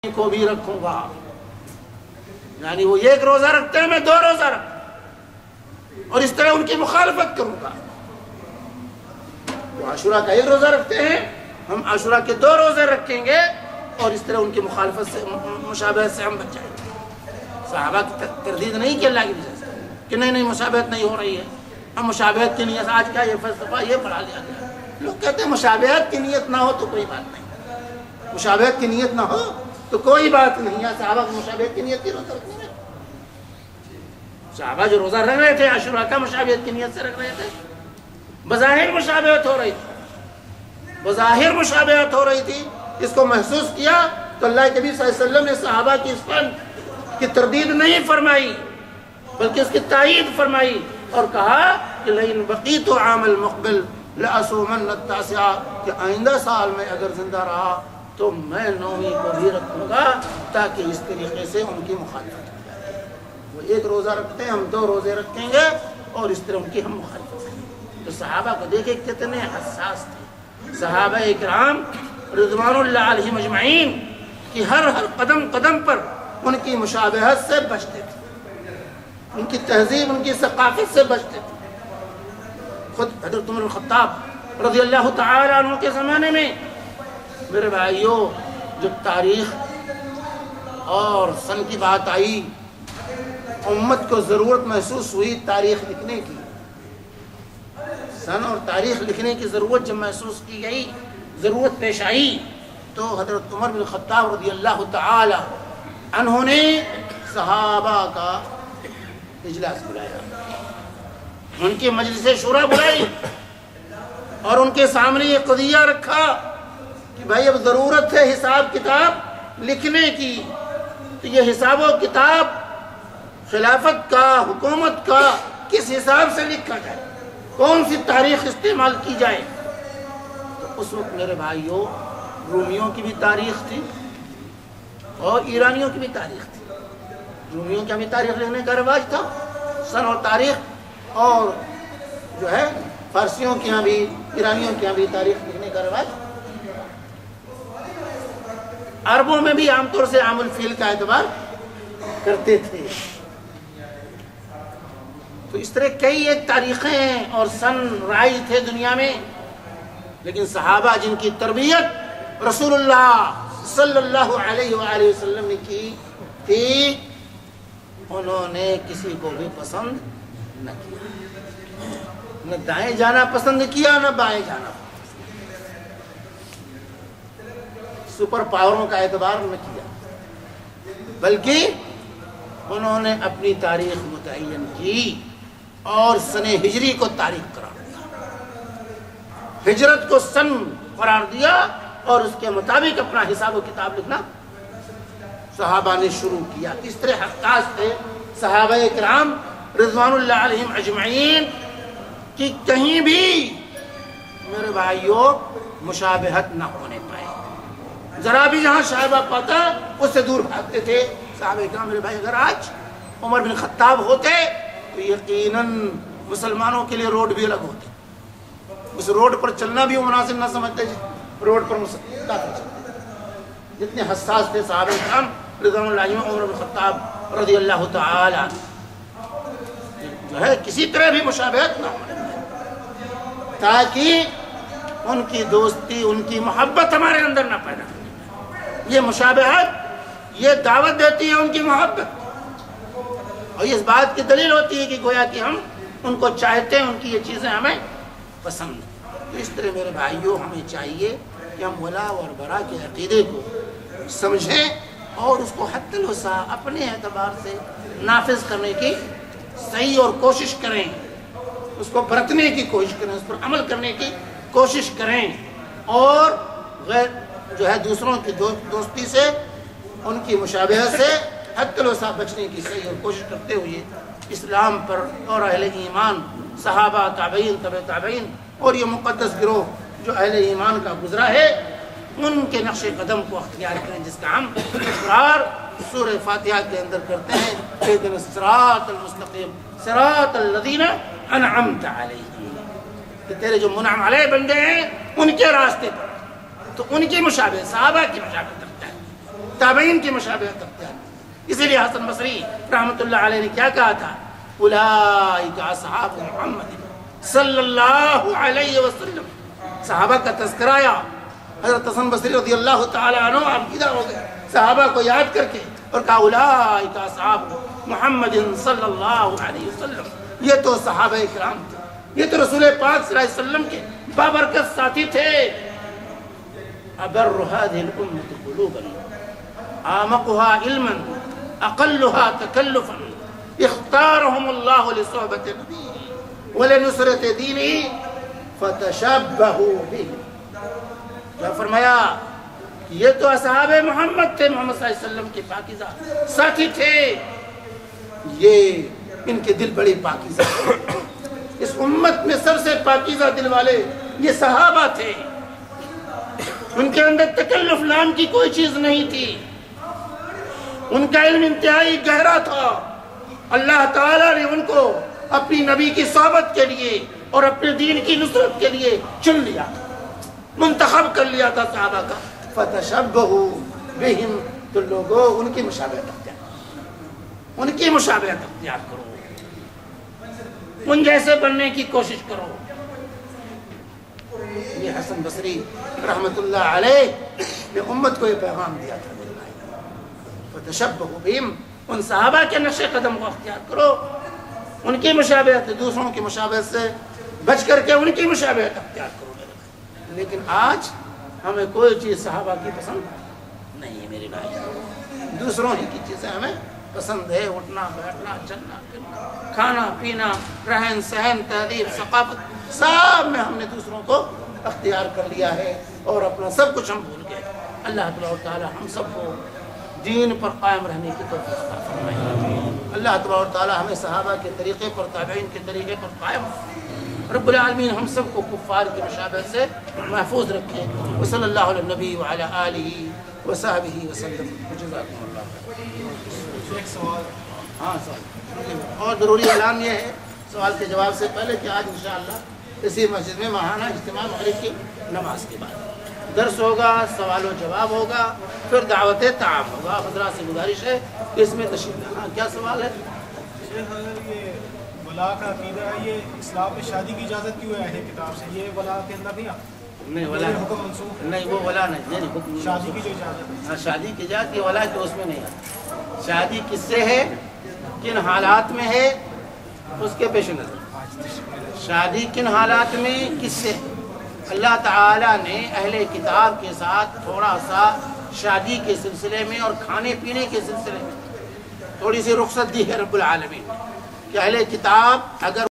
کو بھی رکھوں گا، یعنی وہ ایک روزہ رکھتے ہیں، میں 2 روزہ رکھوں اور اس طرح ان کی مخالفت کروں گا۔ وہ عاشورہ کا 1 روزہ رکھتے ہیں، ہم عاشورہ کے 2 روزے رکھیں گے اور اس طرح ان کی مخالفت سے، مشابہت سے ہم بچ جائیں گے۔ صحابہ کی تردید نہیں کہ اللہ کی وجہ سے کہ نہیں مشابہت نہیں ہو رہی ہے، ہم مشابہت کی نیت، آج کیا یہ فلسفہ یہ پڑھا لیا گیا، لوگ کہتے ہیں مشابہت کی نیت نہ ہو تو کوئی بات نہیں، مشابہت کی نیت نہ ہو تو کوئی بات نہیں ہے۔ صحابہ کی مشابہت کی نیت کی روزہ رکھنے میں، صحابہ جو روزہ رکھ رہے تھے عاشورہ کا مشابہت کی نیت سے رکھ رہے تھے، بظاہر مشابہت ہو رہی تھی، بظاہر مشابہت ہو رہی تھی، اس کو محسوس کیا تو اللہ کے نبی صلی اللہ علیہ وسلم نے صحابہ کی اس فن کی تردید نہیں فرمائی بلکہ اس کی تائید فرمائی اور کہا کہ لئن بقیت عام المقبل لأصومن التاسع، کہ آئندہ سال میں اگر زندہ رہا تو میں 9ویں کو بھی رکھوں گا تاکہ اس طریقے سے ان کی مخالفت ہو جائے۔ وہ 1 روزہ رکھتے ہیں، ہم 2 روزے رکھیں گے اور اس طرح ان کی ہم مخالفت کریں گے۔ تو صحابہ کو دیکھیں کتنے حساس تھے صحابہ اکرام رضوان اللہ علیہم اجمعین، کہ ہر قدم قدم پر ان کی مشابہت سے بچتے تھے، ان کی تہذیب، ان کی ثقافت سے بچتے تھے۔ خود حضرت عمر الخطاب رضی اللہ تعالیٰ عنہ کے زمانے میں میرے بھائیوں جب تاریخ اور سن کی بات آئی، امت کو ضرورت محسوس ہوئی تاریخ لکھنے کی، سن اور تاریخ لکھنے کی ضرورت جب محسوس کی گئی، ضرورت پیش آئی، تو حضرت عمر بن الخطاب رضی اللہ تعالی عنہ نے صحابہ کا اجلاس بلایا، ان کی مجلس شورا بلائی اور ان کے سامنے یہ قضیہ رکھا کہ بھائی اب ضرورت ہے حساب کتاب لکھنے کی، تو یہ حساب و کتاب خلافت کا، حکومت کا کس حساب سے لکھا جائے، کون سی تاریخ استعمال کی جائے۔ تو اس وقت میرے بھائیوں رومیوں کی بھی تاریخ تھی اور ایرانیوں کی بھی تاریخ تھی۔ رومیوں کی بھی تاریخ لکھنے کا رواج تھا، سن اور تاریخ، اور جو ہے فارسیوں کی یہاں بھی، ایرانیوں کی یہاں بھی تاریخ لکھنے کا رواج۔ عربوں میں بھی عام طور سے عام الفیل کا اعتبار کرتے تھے۔ تو اس طرح کئی ایک تاریخیں اور سن رائج تھے دنیا میں، لیکن صحابہ جن کی تربیت رسول اللہ صلی اللہ علیہ وآلہ وسلم نے کی تھی، انہوں نے کسی کو بھی پسند نہ کیا، نہ دائیں جانا پسند کیا نہ بائیں جانا، سپر پاوروں کا اعتبار نہ کیا، بلکہ انہوں نے اپنی تاریخ متعین کی اور سن ہجری کو تاریخ قرار دیا، ہجرت کو سن قرار دیا اور اس کے مطابق اپنا حساب و کتاب لکھنا صحابہ نے شروع کیا۔ اس طرح حساس تھے صحابہ اکرام رضوان اللہ علیہم اجمعین کہ کہیں بھی میرے بھائیوں مشابہت نہ ہونے پائے، ذرا بھی جہاں شائبہ پاتا اس سے دور بھاگتے تھے صحابہ اکرام۔ میرے بھائی اگر آج عمر بن خطاب ہوتے تو یقیناً مسلمانوں کے لیے روڈ بھی الگ ہوتے، اس روڈ پر چلنا بھی مناسب نہ سمجھتے، روڈ پر چلتے، جتنے حساس تھے صحابہ اکرام رضوان اللہ علیہم۔ عمر بن خطاب رضی اللہ تعالی جو ہے کسی طرح بھی مشابہت نہ ہونے پائے، تاکہ ان کی دوستی، ان کی محبت ہمارے اندر نہ پیدا کرے۔ یہ مشابہت یہ دعوت دیتی ہے ان کی محبت، اور اس بات کی دلیل ہوتی ہے کہ گویا کہ ہم ان کو چاہتے ہیں، ان کی یہ چیزیں ہمیں پسند ہیں۔ تو اس طرح میرے بھائیوں ہمیں چاہیے کہ ہم ولا اور برا کے عقیدے کو سمجھیں اور اس کو حتی الوسع اپنے اعتبار سے نافذ کرنے کی صحیح اور کوشش کریں، اس کو برتنے کی کوشش کریں، اس پر عمل کرنے کی کوشش کریں، اور غیر جو ہے دوسروں کی دوستی سے، ان کی مشابہت سے حتی الوسع بچنے کی صحیح اور کوشش کرتے ہوئے اسلام پر اور اہل ایمان صحابہ، تابعین، تبع تابعین اور یہ مقدس گروہ جو اہل ایمان کا گزرا ہے، ان کے نقش قدم کو اختیار کریں، جس کا ہم اقرار سورہ فاتحہ کے اندر کرتے ہیں، اہدنا الصراط المستقیم صراط الذین انعمت علیہم، کہ تیرے جو منعم علیہ بندے ہیں ان کے راستے پر، تو ان کی مشابہت صحابہ کی مشابہت رکھتا ہے۔ تابعین کی مشابہت اختیار کی۔ اسی لیے حسن بصری رحمۃ اللہ علیہ نے کیا کہا تھا؟ اولئک اصحاب محمد صلی اللہ علیہ وسلم۔ صحابہ کا تذکرہ آیا، حضرت حسن بصری رضی اللہ تعالی عنہ عقیدہ ہو گئے صحابہ کو یاد کر کے اور کہا اولئک اصحاب محمد صلی اللہ علیہ وسلم، یہ تو صحابہ کرام تھے، یہ تو رسول پاک صلی اللہ علیہ وسلم کے بابرکت ساتھی تھے۔ ابر هذه الامة قلوبا اعمقها علما اقلها تکلفا اختارهم الله لصحبة نبيه ولنصرة دینه فتشبهوا به۔ کیا فرمایا؟ یہ تو اصحاب محمد تھے، محمد صلی اللہ علیہ وسلم کے پاکیزہ ساتھی تھے، یہ ان کے دل بڑے پاکیزہ تھے۔ اس امت میں سب سے پاکیزہ دل والے یہ صحابہ تھے، ان کے اندر تکلف نام کی کوئی چیز نہیں تھی، ان کا علم انتہائی گہرا تھا۔ اللہ تعالیٰ نے ان کو اپنی نبی کی صحبت کے لیے اور اپنے دین کی نصرت کے لیے چن لیا، منتخب کر لیا تھا صحابہ کا۔ فتشبہوا بہم، تو لوگوں ان کی مشابہت اختیار کرو، ان کی مشابہت اختیار کرو، ان جیسے بننے کی کوشش کرو۔ یہ حسن بصری رحمت اللہ علیہ نے امت کو یہ پیغام دیا تھا، فتشبہوا بہم، ان صحابہ کے نقش قدم کو اختیار کرو، ان کی مشابہت، دوسروں کی مشابہت سے بچ کر کے ان کی مشابہت اختیار کرو۔ لیکن آج ہمیں کوئی چیز صحابہ کی پسند نہیں ہے میرے بھائی، دوسروں ہی کی چیزیں ہمیں پسند ہے، اٹھنا بیٹھنا چلنا پھرنا کھانا پینا رہن سہن تہذیب ثقافت سب میں ہم نے دوسروں کو اختیار کر لیا ہے اور اپنا سب کچھ ہم بھول گئے۔ اللہ تبارک و تعالی ہم سب کو دین پر قائم رہنے کی توفیق عطا فرمائے۔ اللہ تبارک و تعالی ہمیں صحابہ کے طریقے پر تابعین کے طریقے پر قائم رب العالمین ہم سب کو کفار کی مشابہت سے محفوظ رکھے۔ وصلی اللہ علی النبی وعلی آلہ وصحبہ وسلم۔ جزاکم اللہ۔ ایک سوال، ہاں سوال اور ضروری اعلان یہ ہے سوال کے جواب سے پہلے کہ آج انشاءاللہ اسی مسجد میں ماہانہ اجتماع مغرب کی نماز کے بعد درس ہوگا، سوال و جواب ہوگا، پھر دعوت طعام ہوگا۔ حضرات سے گزارش ہے کہ اس میں تشریف لیں۔ ہاں کیا سوال ہے؟ شیخ اگر یہ ولا کا عقیدہ ہے، یہ اسلام میں شادی کی اجازت کیوں ہے اہل کتاب سے؟ یہ ولا کے اندر نہیں آتا؟ نہیں ولا حکم منسوخ ہے؟ نہیں، وہ ولا نہیں، حکم شادی کی جو اجازت ہے، ہاں شادی کی اجازت، یہ ولا تو اس میں نہیں آتا۔ شادی کس سے ہے، کن حالات میں ہے، اس کے پیش نظر شادی کن حالات میں کس سے۔ اللہ تعالیٰ نے اہل کتاب کے ساتھ تھوڑا سا شادی کے سلسلے میں اور کھانے پینے کے سلسلے میں تھوڑی سی رخصت دی ہے رب العالمین کہ اہل کتاب اگر